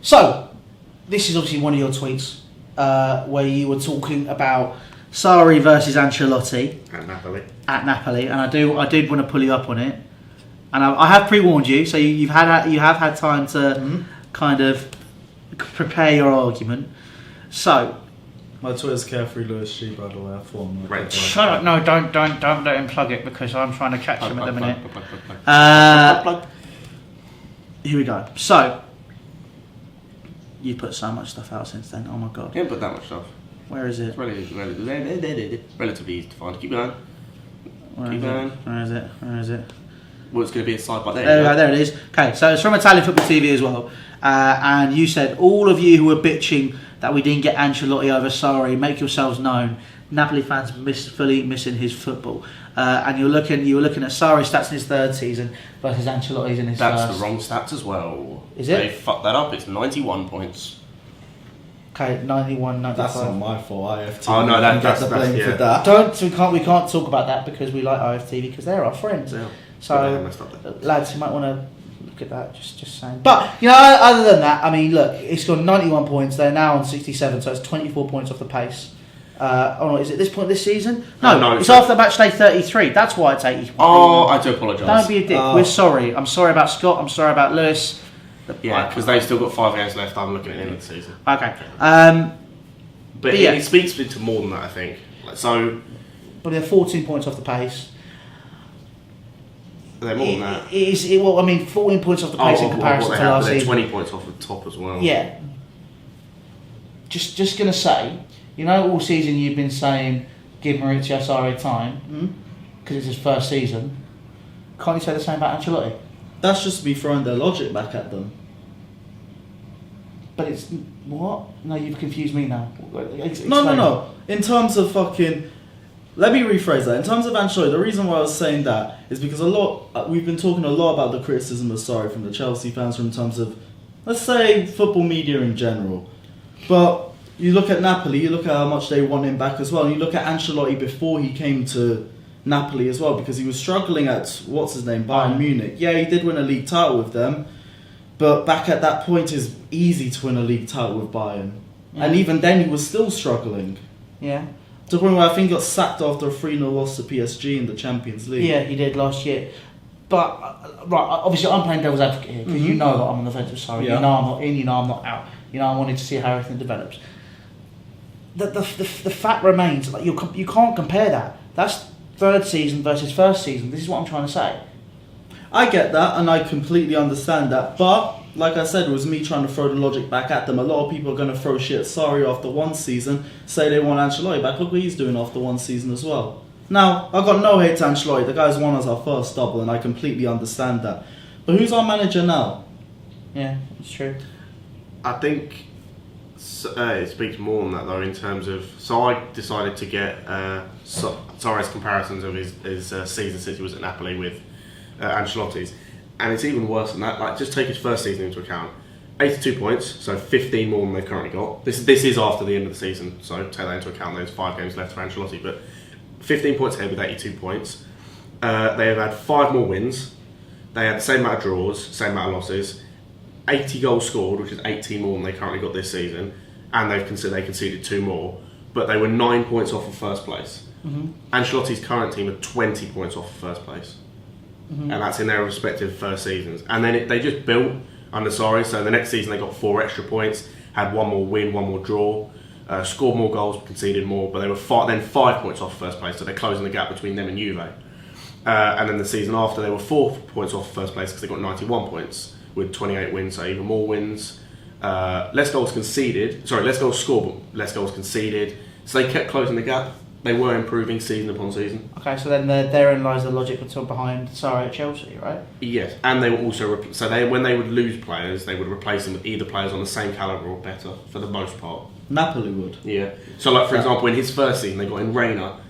So, this is obviously one of your tweets where you were talking about Sarri versus Ancelotti at Napoli, and I did want to pull you up on it, and I have pre-warned you, so you have had time to kind of prepare your argument. So, my Twitter's Carefree Lewis G, by the way. I thought shut up! No, don't let him plug it because I'm trying to catch him at the minute. Here we go. So, you put so much stuff out since then. Oh my god! You didn't put that much stuff. Where is it? It's relatively easy to find. Keep going. Where is it? Well, it's going to be a side by there. There we go. There it is. Okay, so it's from Italian Football TV as well. And you said, all of you who were bitching that we didn't get Ancelotti over Sarri, make yourselves known. Napoli fans fully missing his football. And you were looking at Sarri's stats in his third season versus Ancelotti's in his first. That's the wrong stats as well. Is it? They fucked that up. It's 91 points. Okay, 91, 95. That's not my fault. IFTV. Oh no, that's the blame for that. We can't talk about that because we like IFTV because they're our friends. Yeah. So, lads, you might want to look at that. Just saying. But other than that, I mean, look, it's got 91 points. They're now on 67, so it's 24 points off the pace. Is it this point this season? No, it's after match day 33. That's why it's 80. Oh, I do apologise. Don't be a dick. We're sorry. I'm sorry about Scott. I'm sorry about Lewis. Yeah, because they've still got 5 games left. I'm looking at the end of the season. Okay. But it speaks to more than that, I think. But they're 14 points off the pace. They're more than that. 14 points off the pace in comparison to last season. 20 points off the top as well. Yeah. Just going to say, all season you've been saying, give Maurizio Sarri time, because it's his first season. Can't you say the same about Ancelotti? That's just me throwing their logic back at them. But it's... What? No, you've confused me now. No. In terms of fucking... Let me rephrase that. In terms of Ancelotti, the reason why I was saying that is because we've been talking a lot about the criticism of Sarri from the Chelsea fans in terms of, let's say, football media in general. But you look at Napoli, you look at how much they want him back as well, and you look at Ancelotti before he came to Napoli as well, because he was struggling at, Bayern Munich. Yeah, he did win a league title with them, but back at that point it's easy to win a league title with Bayern. Yeah. And even then he was still struggling. Yeah. To the point where I think he got sacked after a 3-0 loss to PSG in the Champions League. Yeah, he did last year. But, obviously I'm playing devil's advocate here, because you know that I'm on the fence with Sarri. Yeah. You know I'm not in, you know I'm not out. I wanted to see how everything develops. The fact remains, you can't compare that. That's third season versus first season. This is what I'm trying to say. I get that, and I completely understand that. But, like I said, it was me trying to throw the logic back at them. A lot of people are going to throw shit at Sarri after one season, say they want Ancelotti back. Look what he's doing after one season as well. Now, I've got no hate to Ancelotti. The guy's won us our first double, and I completely understand that. But who's our manager now? Yeah, it's true. I think it speaks more than that, though, in terms of... So I decided to get Sarri's comparisons of his season since he was at Napoli with Ancelotti's. And it's even worse than that. Just take his first season into account. 82 points, so 15 more than they've currently got. This is after the end of the season, so take that into account. There's 5 games left for Ancelotti, but 15 points ahead with 82 points. They have had 5 more wins. They had the same amount of draws, same amount of losses. 80 goals scored, which is 18 more than they currently got this season, and they conceded 2 more. But they were 9 points off of first place. Mm-hmm. Ancelotti's current team are 20 points off of first place. Mm-hmm. And that's in their respective first seasons. And then they just built under Sarri. So the next season they got 4 extra points, had 1 more win, 1 more draw, scored more goals, conceded more. But they were 5 points off first place, so they're closing the gap between them and Juve. And then the season after they were 4 points off first place because they got 91 points with 28 wins, so even more wins. Less goals conceded. Sorry, less goals scored, but less goals conceded. So they kept closing the gap. They were improving season upon season. Okay, so then therein lies the logic behind Sarri at Chelsea, right? Yes, and they were also when they would lose players, they would replace them with either players on the same calibre or better for the most part. Napoli would. Yeah. So, for example, in his first season, they got in Reina,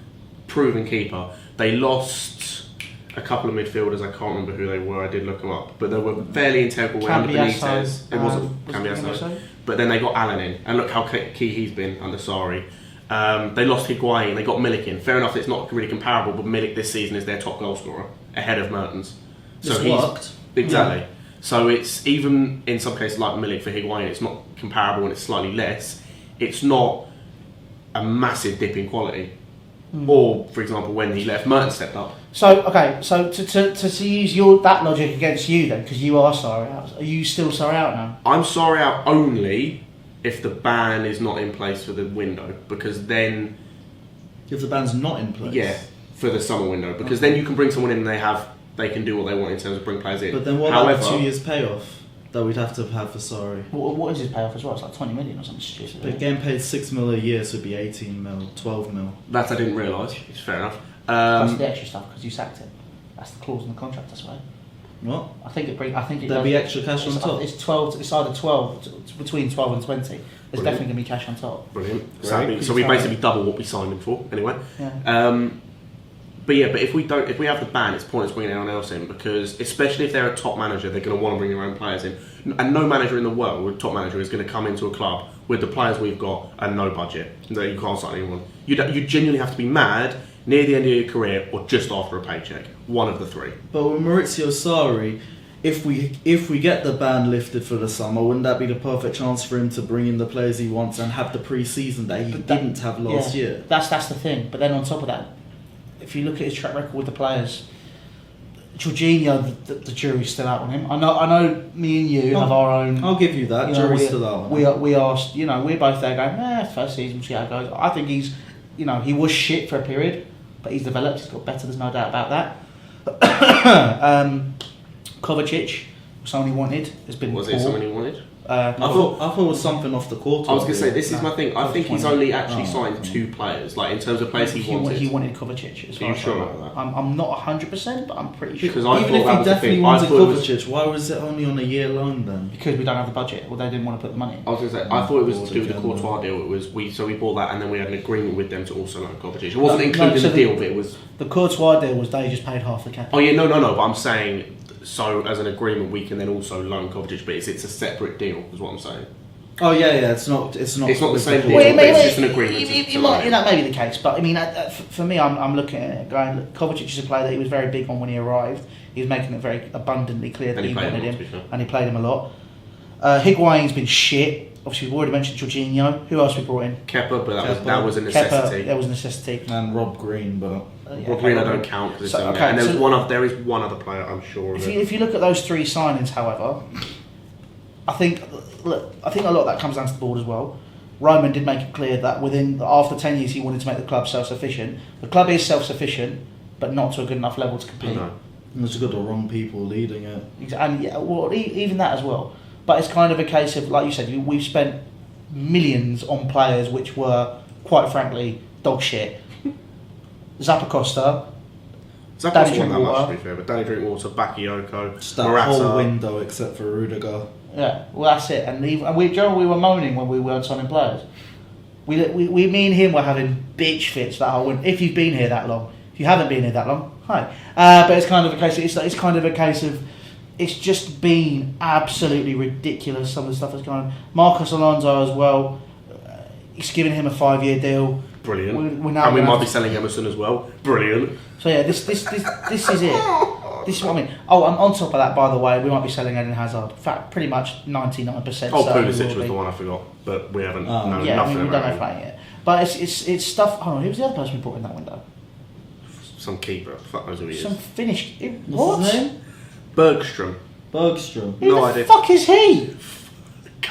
proven keeper. They lost a couple of midfielders. I can't remember who they were. I did look them up, but they were fairly integral under Benitez. It wasn't Cambiasso, but then they got Allen in, and look how key he's been under Sarri. They lost Higuain, they got Milik in. Fair enough, it's not really comparable, but Milik this season is their top goal scorer, ahead of Mertens. So he's worked. Exactly. Yeah. So it's even in some cases like Milik for Higuain, it's not comparable and it's slightly less. It's not a massive dip in quality. Or, for example, when he left, Mertens stepped up. So to use that logic against you then, because you are Sarri out, are you still Sarri out now? I'm Sarri out only if the ban is not in place for the window, because then... If the ban's not in place? Yeah, for the summer window, because then you can bring someone in and they can do what they want in terms of bring players in. But then what about the 2 years payoff that we'd have to have for Sarri? What is his payoff as well? It's like 20 million or something stupid. But getting paid 6 mil a year, so it'd be 18 mil, 12 mil. That I didn't realise. It's fair enough. That's the extra stuff because you sacked him. That's the clause in the contract, I swear. What? I think it there'll be extra cash on top. It's 12. It's either 12 between 12 and 20. There's definitely going to be cash on top. Brilliant. So we basically double what we signed him for anyway. Yeah. But if we have the ban, it's pointless bringing anyone else in, because especially if they're a top manager, they're going to want to bring their own players in. And no manager in the world, top manager, is going to come into a club with the players we've got and no budget. No, you can't sign anyone. You genuinely have to be mad near the end of your career or just after a paycheck. One of the three. But with Maurizio Sarri, if we get the ban lifted for the summer, wouldn't that be the perfect chance for him to bring in the players he wants and have the pre-season that he didn't have last year? That's the thing. But then on top of that, if you look at his track record with the players, Jorginho, the jury's still out on him. I know. Me and you have our own. I'll give you that. Jury's still out. We are. We're both there going, first season, we'll see how it goes. I think he's, he was shit for a period, but he's developed. He's got better. There's no doubt about that. Kovacic, someone he wanted, has been. Was it someone he wanted? I thought it was something off the court. I was going to say, this is my thing. I think he's only actually signed 2 players, like in terms of players he wanted. He wanted Kovacic. As far Are you sure about that? I'm not 100%, but I'm pretty sure. Because I even thought if that he was definitely the thing. wanted Kovacic, why was it only on a year loan then? Because we don't have the budget, or they didn't want to put the money in. I was going to say, I thought it was to do with the Courtois deal. It was we bought that, and then we had an agreement with them to also loan Kovacic. It wasn't included in the deal, but it was. The Courtois deal was they just paid half the cap. Oh yeah, no. But I'm saying, so as an agreement, we can then also loan Kovacic, but it's a separate deal, is what I'm saying. Oh yeah. It's not the same deal. It's just an agreement. That may be the case, but I mean, for me, I'm looking at it going, look, Kovacic is a player that he was very big on when he arrived. He was making it very abundantly clear that he wanted him, and he played him a lot. Higuain's been shit. Obviously, we've already mentioned Jorginho. Who else we brought in? Kepa, but that was a necessity. That was a necessity. And Rob Green, but Rob Green I don't count because it's okay. And there is one other player I'm sure of. If you look at those 3 signings, however, I think a lot of that comes down to the board as well. Roman did make it clear that after 10 years he wanted to make the club self-sufficient. The club is self-sufficient, but not to a good enough level to compete. No. And there's got the wrong people leading it. And even that as well. But it's kind of a case of, like you said, we've spent millions on players which were, quite frankly, dog shit. Zappacosta. Zappacosta wasn't that much, to be fair, but Danny Drinkwater, Bakayoko, just that whole window except for Rudiger. Yeah, well that's it. And we were moaning when we weren't signing players. Me and him were having bitch fits that whole window. If you've been here that long. If you haven't been here that long, hi. But it's kind of a case. It's kind of a case of. It's just been absolutely ridiculous. Some of the stuff that's going on. Marcos Alonso as well. He's giving him a 5-year deal. Brilliant. We might be selling Emerson as well. Brilliant. So yeah, this is it. This is what I mean. Oh, and on top of that, by the way, we might be selling Eden Hazard. In fact, pretty much 99%. Oh, Pulisic was the one I forgot, but we haven't. We don't know if playing it. But it's stuff. Hold on, who was the other person we brought in that window? Some keeper. Fuck knows who he is. Some Finnish. What's his name? Bergstrom. Who the fuck is he?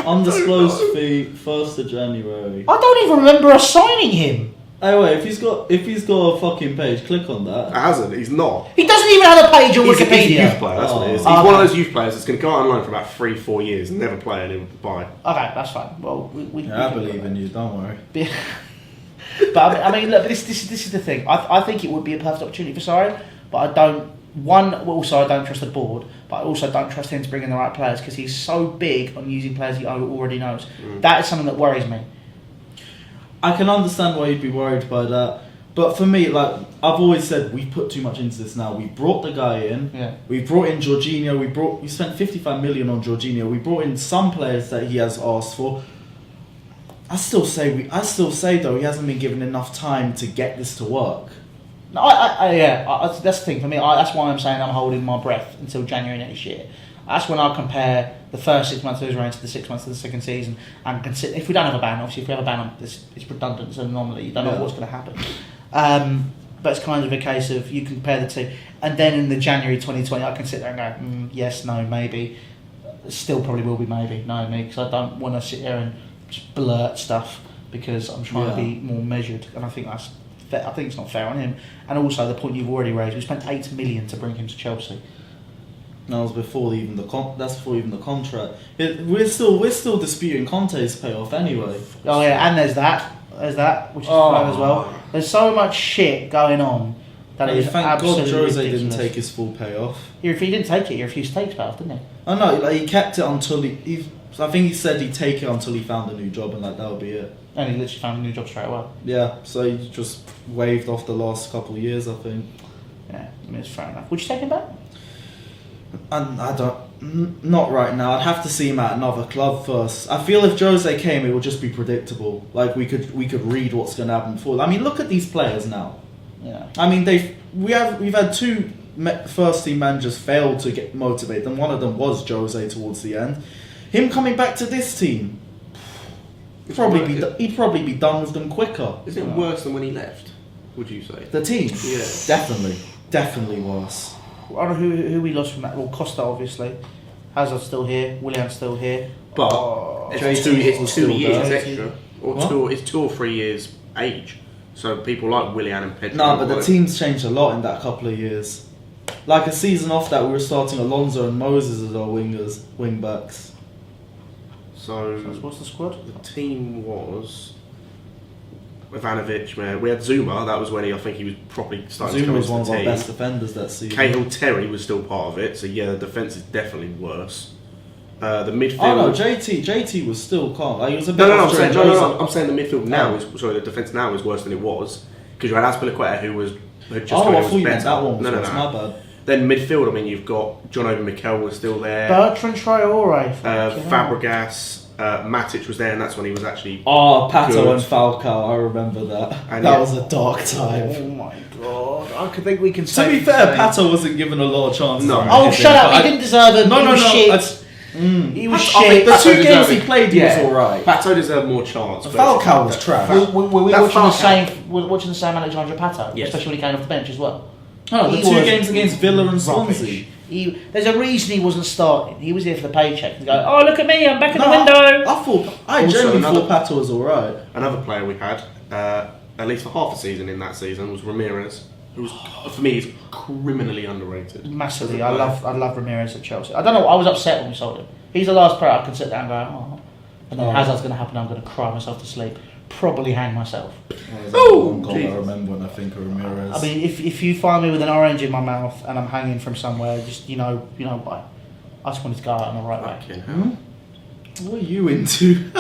Undisclosed fee, 1st of January. I don't even remember us signing him. Anyway, if he's got a fucking page, click on that. It hasn't. He's not. He doesn't even have a page on Wikipedia. He's a youth player. That's what it is. He's one of those youth players that's going to go out on loan for about 3-4 years and never play and he'll buy. Okay, that's fine. Well, I believe in you. Don't worry. But I mean, look. This is the thing. I think it would be a perfect opportunity for Sarri, but I don't. Also, I don't trust the board, but I also don't trust him to bring in the right players because he's so big on using players he already knows. That is something that worries me. I can understand why you'd be worried by that, but for me, like I've always said, we put too much into this now. We brought the guy in. Yeah. We brought in Jorginho. We spent 55 million on Jorginho. We brought in some players that he has asked for. I still say though he hasn't been given enough time to get this to work. No, that's the thing for me. That's why I'm saying I'm holding my breath until January next year. That's when I compare the first 6 months of his reign to the 6 months of the second season, and consider if we don't have a ban. Obviously, if we have a ban, it's redundant. It's an anomaly. You don't know what's going to happen. But it's kind of a case of you compare the two, and then in the January 2020, I can sit there and go, yes, no, maybe. Still, probably will be maybe, no, me, because I don't want to sit there and just blurt stuff because I'm trying to be more measured, and I think that's. I think it's not fair on him, and also the point you've already raised. We spent $8 million to bring him to Chelsea. That was before even the contract. We're still disputing Conte's payoff anyway. Oh yeah, and there's that, which is fine as well. There's so much shit going on that is thank absolutely God Jose ridiculous. didn't take his full payoff. If he didn't take it, he refused to take his payoff, didn't he? I know, like he kept it until I think he said he'd take it until he found a new job, and like that would be it. And he literally found a new job straight away. Yeah, so he just waved off the last couple of years, I think. Yeah, I mean, it's fair enough. Would you take him back? And I don't, not right now. I'd have to see him at another club first. I feel if Jose came, it would just be predictable. Like we could read what's going to happen before. I mean, look at these players now. Yeah. I mean, we've had two first team managers fail to get motivated, and one of them was Jose towards the end. Him coming back to this team, he'd probably be done with them quicker. Is it worse than when he left? Would you say the team? Yeah, definitely worse. I don't know who we lost from that. Well, Costa obviously. Hazard's still here. Willian's still here. But it's two years extra, or it's 2 or 3 years age. So people like Willian and Pedro. No, but the team's changed a lot in that couple of years. Like a season off that, we were starting Alonso and Moses as our wing backs. So what's the squad? The team was Ivanovic. We had Zuma. That was when I think he was properly starting to come into the team. Zuma was one of our best defenders that season. Cahill Terry was still part of it. So yeah, the defence is definitely worse. The midfield. Oh no, JT was still calm. Like, he was a bit. No. I'm saying the midfield now is the defence now is worse than it was because you had Azpilicueta who had just. I thought you meant that one. No. My bad. Then midfield, I mean, you've got John Obi Mikel was still there. Bertrand Traore. Fabregas, Matic was there, and that's when he was actually. Oh, Pato and Falcao, I remember that. And that was a dark time. Oh my god! I think we can. To be fair, Pato wasn't given a lot of chances. No. Oh, shut up! He didn't deserve it. No. Shit. He was shit. The 2 games he played, he was alright. Pato deserved more chance. Falcao was trash. Were we watching the same Alexandre Pato, especially when he came off the bench as well. Oh, the 2 games against Villa and Swansea. There's a reason he wasn't starting. He was here for the paycheck. And go, oh look at me, I'm back in the window. I genuinely thought Pato was alright. Another player we had, at least for half a season in that season, was Ramirez. Who was, for me, is criminally underrated. Massively. I love Ramirez at Chelsea. I don't know. I was upset when we sold him. He's the last player I can sit down and go, oh. And then Hazard's going to happen. I'm going to cry myself to sleep. Probably hang myself. I remember when I think of Ramirez. I mean, if you find me with an orange in my mouth and I'm hanging from somewhere, just you know why. I just wanted to go out in the right way. What are you into?